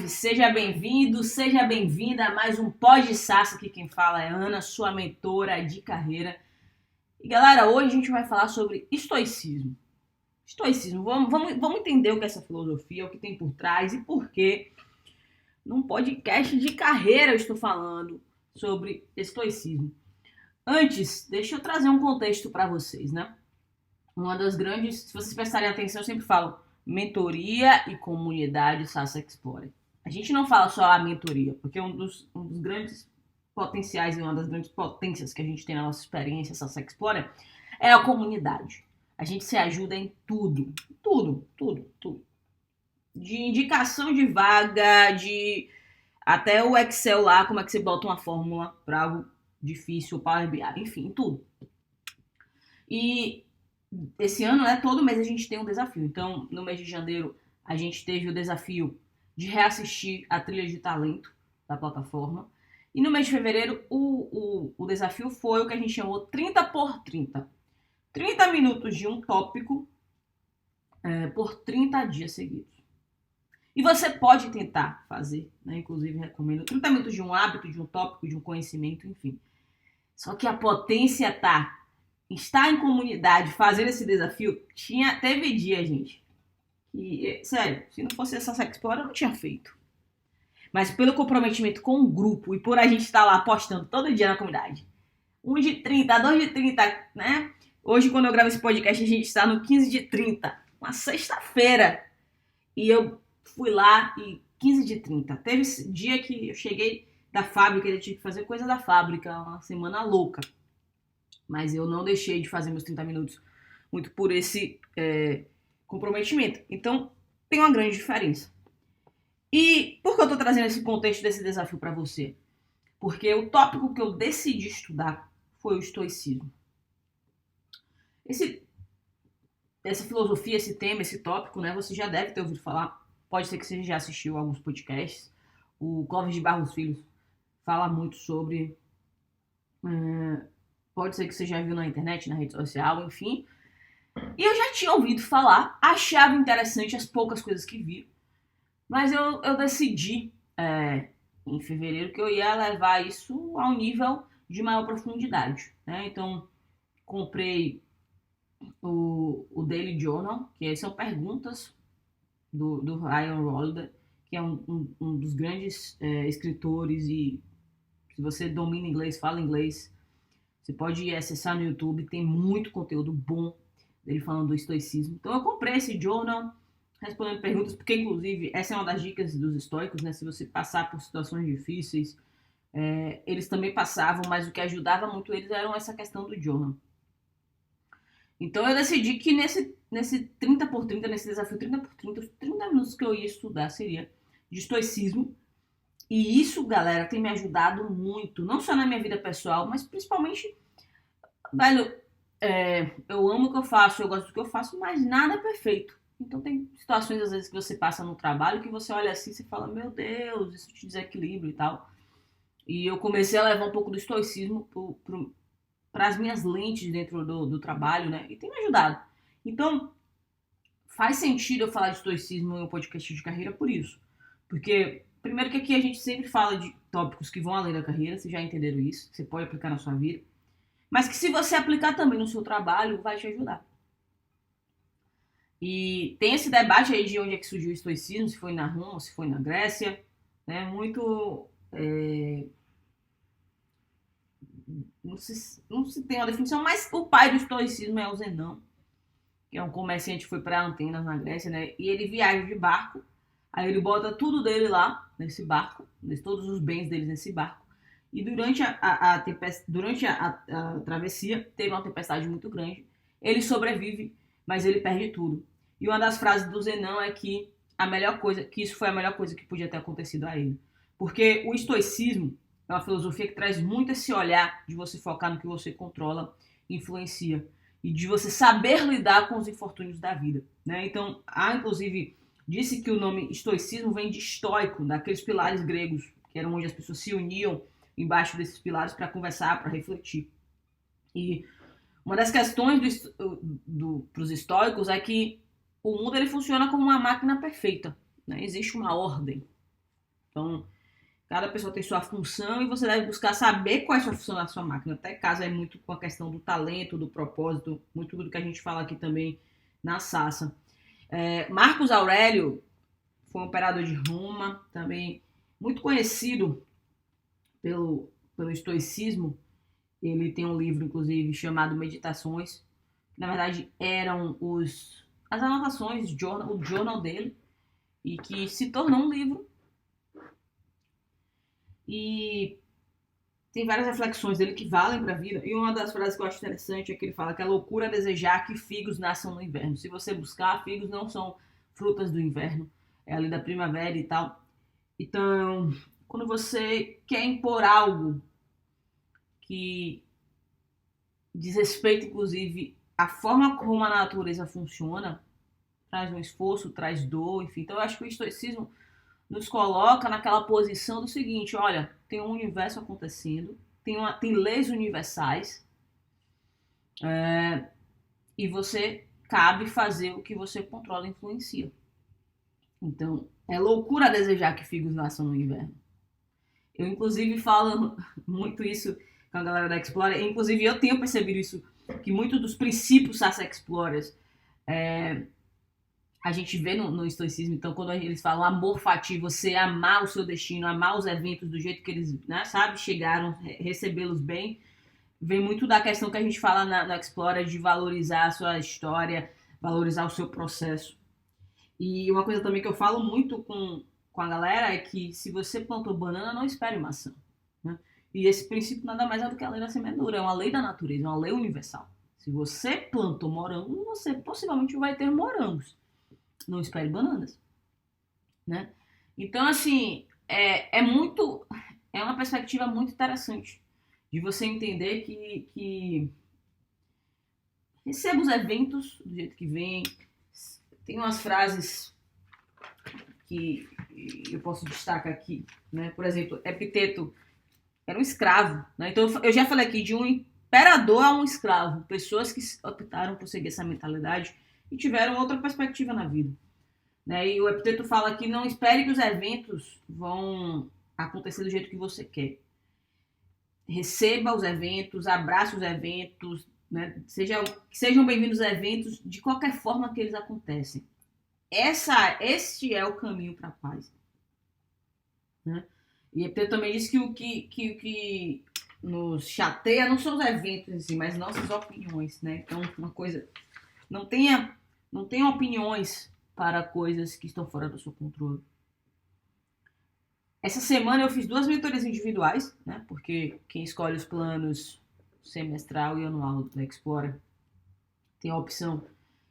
Seja bem-vindo, seja bem-vinda a mais um Pode Sassa. Aqui quem fala é Ana, sua mentora de carreira. E galera, hoje a gente vai falar sobre estoicismo. Estoicismo, vamos entender o que é essa filosofia, o que tem por trás e por que num podcast de carreira eu estou falando sobre estoicismo. Antes, deixa eu trazer um contexto para vocês, né? Uma das grandes, se vocês prestarem atenção, eu sempre falo mentoria e comunidade Sassa Explorer. A gente não fala só a mentoria, porque um dos grandes potenciais e uma das grandes potências que a gente tem na nossa experiência Sassa Explorer é a comunidade. A gente se ajuda em tudo. De indicação de vaga, de até o Excel lá, como é que você bota uma fórmula para algo difícil, Power BI, enfim, tudo. E esse ano, né, todo mês a gente tem um desafio. Então, no mês de janeiro, a gente teve o desafio de reassistir a trilha de talento da plataforma. E no mês de fevereiro, o desafio foi o que a gente chamou 30 por 30. 30 minutos de um tópico por 30 dias seguidos. E você pode tentar fazer, né? Inclusive recomendo 30 minutos de um hábito, de um tópico, de um conhecimento, enfim. Só que a potência estar em comunidade, fazendo esse desafio, teve dia, gente. E, sério, se não fosse essa Sassa Explorer, eu não tinha feito. Mas pelo comprometimento com o grupo e por a gente estar lá postando todo dia na comunidade. 1 de 30, 2 de 30, né? Hoje, quando eu gravo esse podcast, a gente está no 15 de 30. Uma sexta-feira. E eu fui lá e 15 de 30. Teve esse dia que eu cheguei da fábrica, eu tinha que fazer coisa da fábrica, uma semana louca. Mas eu não deixei de fazer meus 30 minutos muito por esse comprometimento. Então, tem uma grande diferença. E por que eu estou trazendo esse contexto desse desafio para você? Porque o tópico que eu decidi estudar foi o estoicismo. Essa filosofia, esse tema, esse tópico, né, você já deve ter ouvido falar. Pode ser que você já assistiu alguns podcasts. O Clóvis de Barros Filho fala muito sobre... Pode ser que você já viu na internet, na rede social, enfim. E eu já tinha ouvido falar, achava interessante as poucas coisas que vi. Mas eu decidi, em fevereiro, que eu ia levar isso a um nível de maior profundidade, né? Então, comprei o Daily Journal, que são perguntas do Ryan Holiday, que é um dos grandes escritores, e se você domina inglês, fala inglês, você pode acessar no YouTube, tem muito conteúdo bom dele falando do estoicismo. Então eu comprei esse journal, respondendo perguntas, porque inclusive essa é uma das dicas dos estoicos, né? Se você passar por situações difíceis, eles também passavam, mas o que ajudava muito eles era essa questão do journal. Então eu decidi que nesse 30 por 30, nesse desafio 30 por 30, os 30 minutos que eu ia estudar seria de estoicismo. E isso, galera, tem me ajudado muito, não só na minha vida pessoal, mas principalmente, velho, eu amo o que eu faço, eu gosto do que eu faço, mas nada é perfeito. Então tem situações, às vezes, que você passa no trabalho, que você olha assim e fala, meu Deus, isso te desequilibra e tal. E eu comecei a levar um pouco do estoicismo para as minhas lentes dentro do trabalho, né? E tem me ajudado. Então, faz sentido eu falar de estoicismo em um podcast de carreira por isso. Porque... primeiro que aqui a gente sempre fala de tópicos que vão além da carreira, vocês já entenderam isso, que você pode aplicar na sua vida, mas que se você aplicar também no seu trabalho, vai te ajudar. E tem esse debate aí de onde é que surgiu o estoicismo, se foi na Roma, se foi na Grécia, né? Muito... Não se tem uma definição, mas o pai do estoicismo é o Zenão, que é um comerciante que foi para Atenas, na Grécia, né? E ele viaja de barco. Aí ele bota tudo dele lá, nesse barco, todos os bens dele nesse barco. E durante a travessia, teve uma tempestade muito grande. Ele sobrevive, mas ele perde tudo. E uma das frases do Zenão é que isso foi a melhor coisa que podia ter acontecido a ele. Porque o estoicismo é uma filosofia que traz muito esse olhar de você focar no que você controla e influencia. E de você saber lidar com os infortúnios da vida, né? Então, inclusive... disse que o nome estoicismo vem de estoico, daqueles pilares gregos, que eram onde as pessoas se uniam embaixo desses pilares para conversar, para refletir. E uma das questões para os estoicos é que o mundo ele funciona como uma máquina perfeita, né? Existe uma ordem. Então, cada pessoa tem sua função e você deve buscar saber qual é a sua função na sua máquina. Até casa é muito com a questão do talento, do propósito, muito do que a gente fala aqui também na Sassa. Marcos Aurélio foi um operador de Roma, também muito conhecido pelo estoicismo. Ele tem um livro, inclusive, chamado Meditações, que na verdade eram as anotações, o journal dele, e que se tornou um livro. E tem várias reflexões dele que valem para a vida. E uma das frases que eu acho interessante é que ele fala que é loucura desejar que figos nasçam no inverno. Se você buscar, figos não são frutas do inverno, é ali da primavera e tal. Então, quando você quer impor algo que diz respeito, inclusive, à forma como a natureza funciona, traz um esforço, traz dor, enfim. Então, eu acho que o estoicismo nos coloca naquela posição do seguinte: olha, tem um universo acontecendo, tem leis universais, e você cabe fazer o que você controla e influencia. Então, é loucura desejar que figos nasçam no inverno. Eu, inclusive, falo muito isso com a galera da Explorer. Inclusive, eu tenho percebido isso, que muitos dos princípios Sassa Explorers a gente vê no estoicismo. Então, quando eles falam amor fati, você amar o seu destino, amar os eventos do jeito que eles, né, sabe, chegaram, recebê-los bem, vem muito da questão que a gente fala na Explorer de valorizar a sua história, valorizar o seu processo. E uma coisa também que eu falo muito com a galera é que se você plantou banana, não espere maçã. Né? E esse princípio nada mais é do que a lei da semeadura, é uma lei da natureza, é uma lei universal. Se você plantou morango, você possivelmente vai ter morangos. Não espere bananas. Né? Então, assim, é uma perspectiva muito interessante de você entender que receba os eventos do jeito que vem. Tem umas frases que eu posso destacar aqui, né? Por exemplo, Epiteto era um escravo, né? Então eu já falei aqui de um imperador a um escravo, pessoas que optaram por seguir essa mentalidade e tiveram outra perspectiva na vida, né? E o Epiteto fala que não espere que os eventos vão acontecer do jeito que você quer. Receba os eventos, abrace os eventos, né? Sejam bem-vindos aos eventos de qualquer forma que eles acontecem. Este é o caminho para a paz. Né? E eu também disse que o que nos chateia não são os eventos em si, mas nossas opiniões. Né? Então, uma coisa... Não tenha opiniões para coisas que estão fora do seu controle. Essa semana eu fiz 2 mentorias individuais, né? Porque quem escolhe os planos semestral e anual da Explorer tem a opção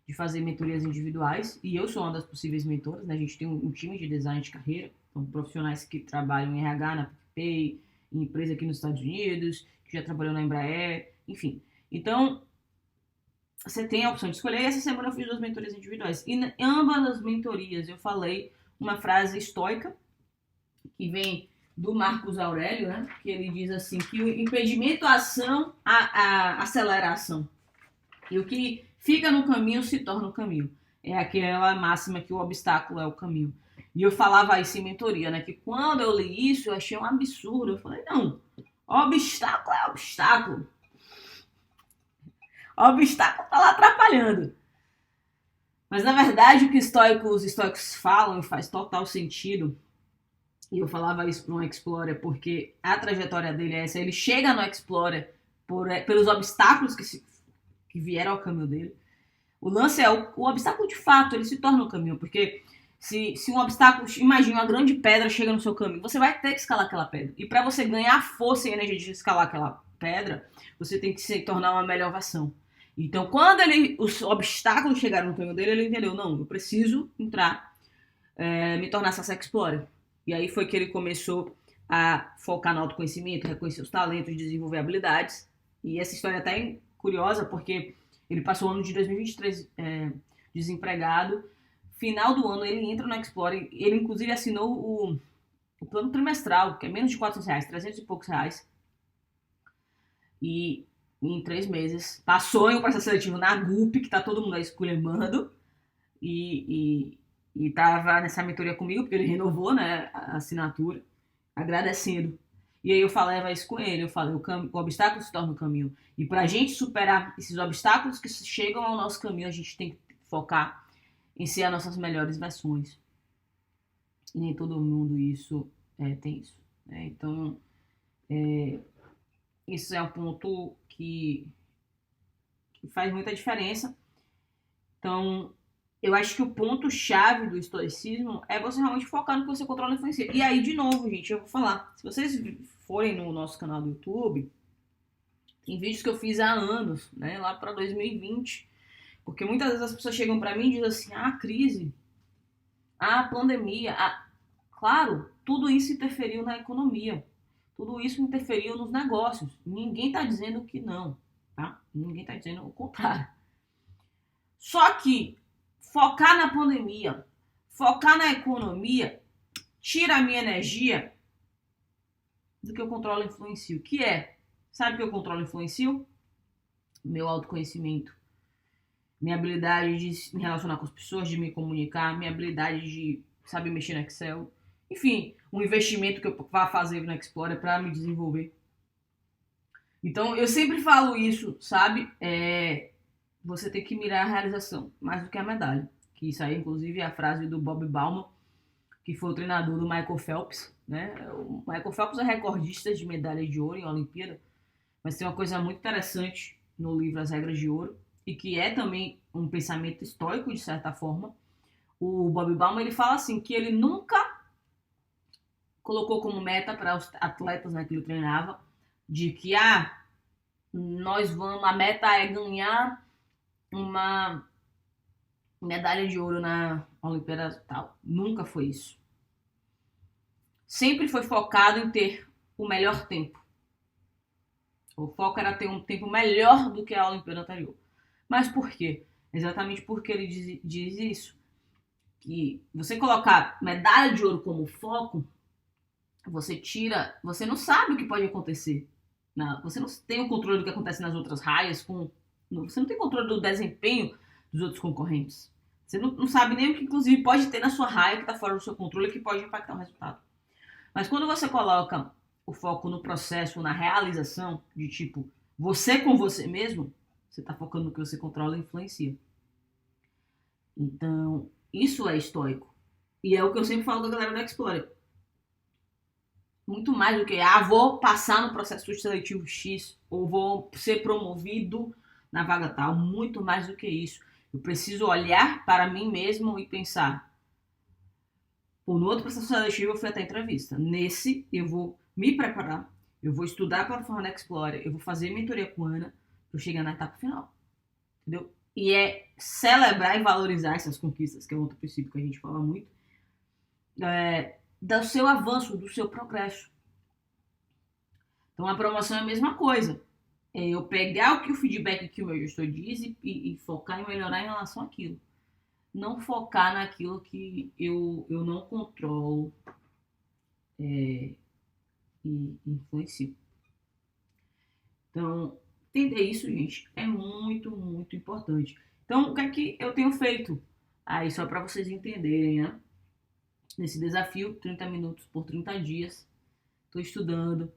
de fazer mentorias individuais, e eu sou uma das possíveis mentoras, né? A gente tem um time de design de carreira, então profissionais que trabalham em RH, na PicPay, em empresa aqui nos Estados Unidos, que já trabalhou na Embraer, enfim. Então, você tem a opção de escolher, e essa semana eu fiz 2 mentorias individuais. E em ambas as mentorias eu falei uma frase estoica, que vem do Marcos Aurélio, né? Que ele diz assim, que o impedimento à ação acelera a ação. E o que fica no caminho se torna o caminho. É aquela máxima que o obstáculo é o caminho. E eu falava isso em mentoria, né? Que quando eu li isso, eu achei um absurdo. Eu falei, não, obstáculo é obstáculo. O obstáculo tá lá atrapalhando. Mas, na verdade, o que os estoicos falam e faz total sentido, e eu falava isso para um Explorer porque a trajetória dele é essa, ele chega no Explorer pelos obstáculos que vieram ao caminho dele. O lance é o obstáculo de fato, ele se torna o caminho, porque se um obstáculo, imagina uma grande pedra chega no seu caminho, você vai ter que escalar aquela pedra. E para você ganhar força e energia de escalar aquela pedra, você tem que se tornar uma melhor versão. Então, quando os obstáculos chegaram no caminho dele, ele entendeu, não, eu preciso entrar, me tornar Sassa Explorer. E aí foi que ele começou a focar no autoconhecimento, reconhecer os talentos, desenvolver habilidades. E essa história é até curiosa, porque ele passou o ano de 2023 desempregado. Final do ano, ele entra no Explorer. Ele, inclusive, assinou o plano trimestral, que é menos de R$400, 300 e poucos reais. E em 3 meses, passou em um processo seletivo na GUP, que tá todo mundo aí esculhambando. E e tava nessa mentoria comigo, porque ele renovou, né, a assinatura, agradecendo. E aí eu falava isso com ele, eu falei, o obstáculo se torna o caminho. E pra gente superar esses obstáculos que chegam ao nosso caminho, a gente tem que focar em ser as nossas melhores versões. E nem todo mundo tem isso. Né? Então, isso é um ponto que faz muita diferença. Então, eu acho que o ponto-chave do estoicismo é você realmente focar no que você controla e influencia. E aí, de novo, gente, eu vou falar. Se vocês forem no nosso canal do YouTube, tem vídeos que eu fiz há anos, né? Lá para 2020. Porque muitas vezes as pessoas chegam para mim e dizem assim, crise, pandemia. Claro, tudo isso interferiu na economia. Tudo isso interferiu nos negócios. Ninguém está dizendo que não, tá? Ninguém está dizendo o contrário. Só que focar na pandemia, focar na economia, tira a minha energia do que eu controlo e influencio. Que sabe o que eu controlo e influencio? Meu autoconhecimento. Minha habilidade de me relacionar com as pessoas, de me comunicar, minha habilidade de saber mexer no Excel. Enfim, um investimento que eu vá fazer no Explorer para me desenvolver. Então, eu sempre falo isso, sabe? Você tem que mirar a realização, mais do que a medalha. Que isso aí, inclusive, é a frase do Bob Bauman, que foi o treinador do Michael Phelps. Né? O Michael Phelps é recordista de medalha de ouro em Olimpíada, mas tem uma coisa muito interessante no livro As Regras de Ouro, e que é também um pensamento estoico, de certa forma. O Bob Bauman, ele fala assim, que ele nunca colocou como meta para os atletas, né, que ele treinava, de que, a meta é ganhar uma medalha de ouro na Olimpíada tal. Nunca foi isso. Sempre foi focado em ter o melhor tempo. O foco era ter um tempo melhor do que a Olimpíada anterior. Mas por quê? Exatamente porque ele diz isso. Que você colocar medalha de ouro como foco, você não sabe o que pode acontecer. Você não tem o controle do que acontece nas outras raias, você não tem controle do desempenho dos outros concorrentes. Você não sabe nem o que, inclusive, pode ter na sua raia que está fora do seu controle, que pode impactar o resultado. Mas quando você coloca o foco no processo, na realização, de tipo, você com você mesmo, você está focando no que você controla e influencia. Então, isso é estoico. E é o que eu sempre falo com a galera do Explorer. Muito mais do que, vou passar no processo seletivo X, ou vou ser promovido na vaga tal. Muito mais do que isso. Eu preciso olhar para mim mesmo e pensar, no outro processo seletivo eu fui até a entrevista. Nesse, eu vou me preparar, eu vou estudar a plataforma da Explorer, eu vou fazer mentoria com a Ana para eu chegar na etapa final. Entendeu? E é celebrar e valorizar essas conquistas, que é outro princípio que a gente fala muito, do seu avanço, do seu progresso. Então a promoção é a mesma coisa. Eu pegar o feedback que o meu gestor diz e focar em melhorar em relação àquilo. Não focar naquilo que eu não controlo e influencio. Então, entender isso, gente, é muito, muito importante. Então, o que é que eu tenho feito? Aí, só para vocês entenderem, né? Nesse desafio, 30 minutos por 30 dias. Estou estudando.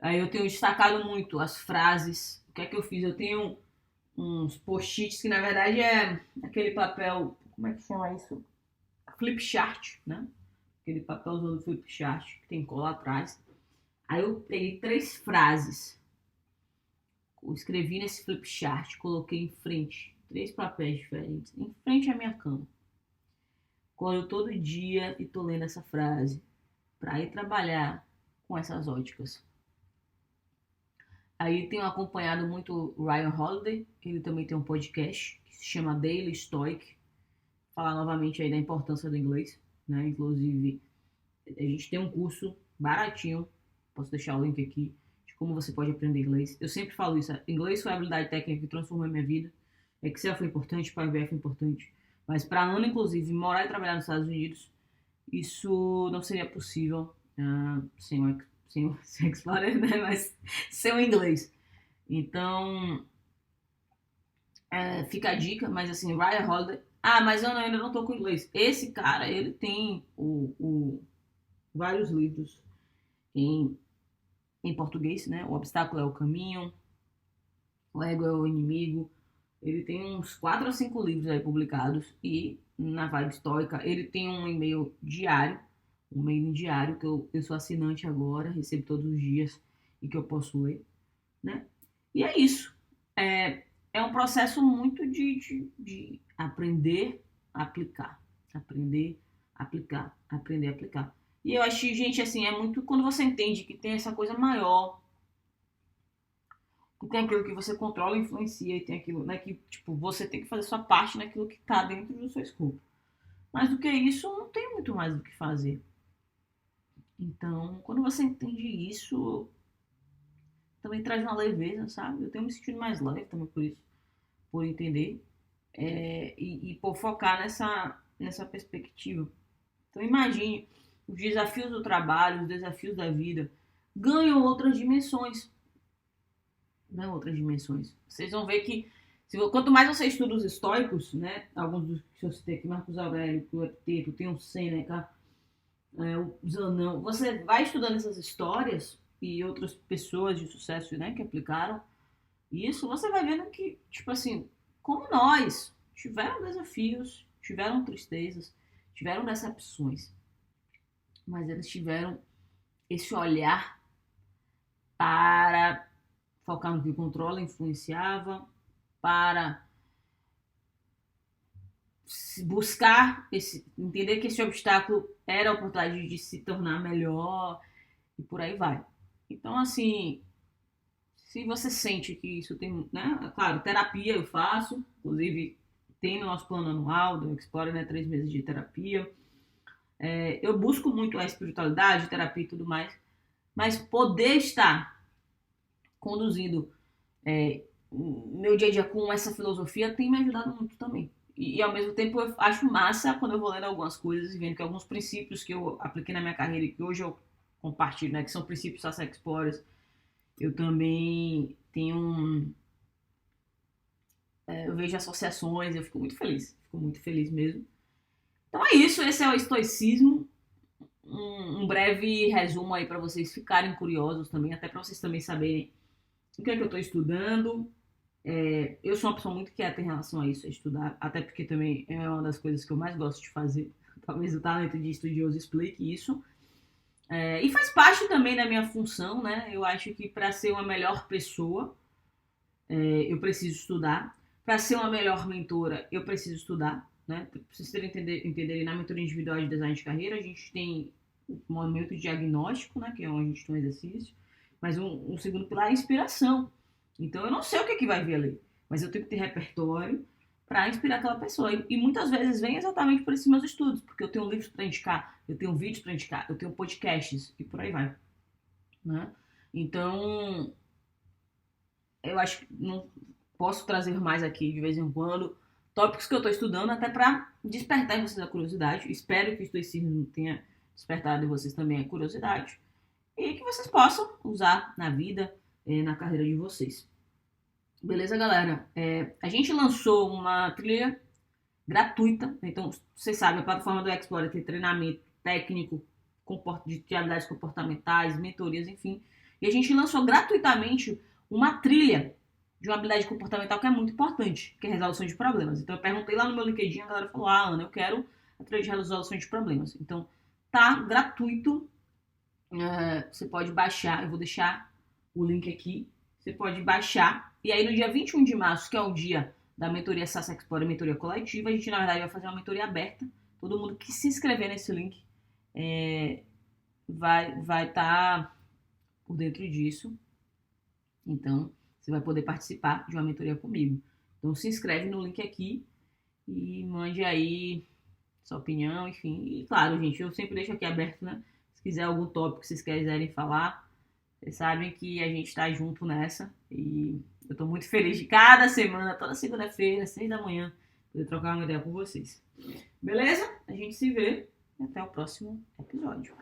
Aí eu tenho destacado muito as frases. O que é que eu fiz? Eu tenho uns post-its que, na verdade, é aquele papel... Como é que chama isso? Flip chart, né? Aquele papelzão do flip chart que tem cola atrás. Aí eu peguei 3 frases. Eu escrevi nesse flip chart, coloquei em frente. 3 papéis diferentes. Em frente à minha cama. Acordo todo dia e tô lendo essa frase. Para ir trabalhar com essas óticas. Aí tenho acompanhado muito o Ryan Holiday, que ele também tem um podcast que se chama Daily Stoic. Falar novamente aí da importância do inglês, né? Inclusive, a gente tem um curso baratinho, posso deixar o link aqui, de como você pode aprender inglês. Eu sempre falo isso, inglês foi a habilidade técnica que transformou a minha vida. Excel foi importante, PowerBI foi importante. Mas para a Ana, inclusive, morar e trabalhar nos Estados Unidos, isso não seria possível sem o Explorer, né? Mas sem o inglês. Então, fica a dica, mas assim, Ryan Holiday, Ah, mas eu ainda não tô com inglês. Esse cara, ele tem vários livros em, em português, né? O Obstáculo é o Caminho, O Ego é o Inimigo. Ele tem uns 4 ou 5 livros aí publicados. E na Vibe Estoica, ele tem um e-mail diário, um e-mail diário, que eu sou assinante agora, recebo todos os dias e que eu posso ler, né? E é isso. É um processo muito de aprender a aplicar. Aprender a aplicar. Aprender a aplicar. E eu acho, gente, assim, é muito quando você entende que tem essa coisa maior, que tem aquilo que você controla e influencia, e tem aquilo, né, que, tipo, você tem que fazer sua parte naquilo que tá dentro do seu escopo. Mas do que isso, não tem muito mais do que fazer. Então, quando você entende isso, também traz uma leveza, sabe? Eu tenho me sentido mais leve também por isso, por entender e por focar nessa perspectiva. Então imagine, os desafios do trabalho, os desafios da vida ganham outras dimensões. Ganham outras dimensões. Vocês vão ver que quanto mais você estuda os estoicos, né, alguns dos que eu citei aqui, Marcos Aurélio, o Epiteto, tem o Sêneca, o Zanão, você vai estudando essas histórias e outras pessoas de sucesso, né, que aplicaram isso, você vai vendo que, tipo assim, como nós, tiveram desafios, tiveram tristezas, tiveram decepções, mas eles tiveram esse olhar para focar no que controla, influenciava, para buscar entender que esse obstáculo era a oportunidade de se tornar melhor e por aí vai. Então, assim, se você sente que isso tem, né? Claro, terapia eu faço, inclusive tem no nosso plano anual do Explore, né? 3 meses de terapia. Eu busco muito a espiritualidade, terapia e tudo mais, mas poder estar conduzindo meu dia a dia com essa filosofia tem me ajudado muito também. E ao mesmo tempo eu acho massa quando eu vou lendo algumas coisas e vendo que alguns princípios que eu apliquei na minha carreira e que hoje eu compartilho, né? Que são princípios Sasha Explorers, eu também tenho eu vejo associações, eu fico muito feliz mesmo. Então é isso, esse é o estoicismo, um breve resumo aí para vocês ficarem curiosos também, até para vocês também saberem o que é que eu estou estudando. Eu sou uma pessoa muito quieta em relação a isso, a estudar, até porque também é uma das coisas que eu mais gosto de fazer. Talvez o talento de estudioso explique isso. E faz parte também da minha função, né? Eu acho que para ser uma melhor pessoa, eu preciso estudar. Para ser uma melhor mentora, eu preciso estudar. Né? Para vocês entenderem, na mentoria individual de design de carreira, a gente tem o momento de diagnóstico, né? Que é onde a gente tem um exercício. Mas um segundo pilar é a inspiração. Então eu não sei o que vai vir ali, mas eu tenho que ter repertório para inspirar aquela pessoa. E muitas vezes vem exatamente por esses meus estudos, porque eu tenho livros para indicar, eu tenho vídeos para indicar, eu tenho podcasts e por aí vai. Né? Então, eu acho que não posso trazer mais aqui de vez em quando tópicos que eu estou estudando, até para despertar em vocês a curiosidade. Espero que o estoicismo tenha despertado em vocês também a curiosidade e que vocês possam usar na vida, na carreira de vocês. Beleza, galera? A gente lançou uma trilha gratuita, então vocês sabem, a plataforma do Explore tem treinamento técnico de habilidades comportamentais, mentorias, enfim. E a gente lançou gratuitamente uma trilha de uma habilidade comportamental que é muito importante, que é a resolução de problemas. Então eu perguntei lá no meu LinkedIn, a galera falou, Ana, eu quero a trilha de resolução de problemas. Então tá gratuito, você pode baixar, eu vou deixar o link aqui, você pode baixar, e aí no dia 21 de março, que é o dia da mentoria Sasha Explore, mentoria coletiva, a gente na verdade vai fazer uma mentoria aberta, todo mundo que se inscrever nesse link vai estar por dentro disso, então você vai poder participar de uma mentoria comigo. Então se inscreve no link aqui e mande aí sua opinião, enfim, e claro, gente, eu sempre deixo aqui aberto, né? Se quiser algum tópico que vocês quiserem falar, vocês sabem que a gente tá junto nessa. E eu tô muito feliz de cada semana, toda segunda-feira, 6 da manhã, poder trocar uma ideia com vocês. Beleza? A gente se vê e até o próximo episódio.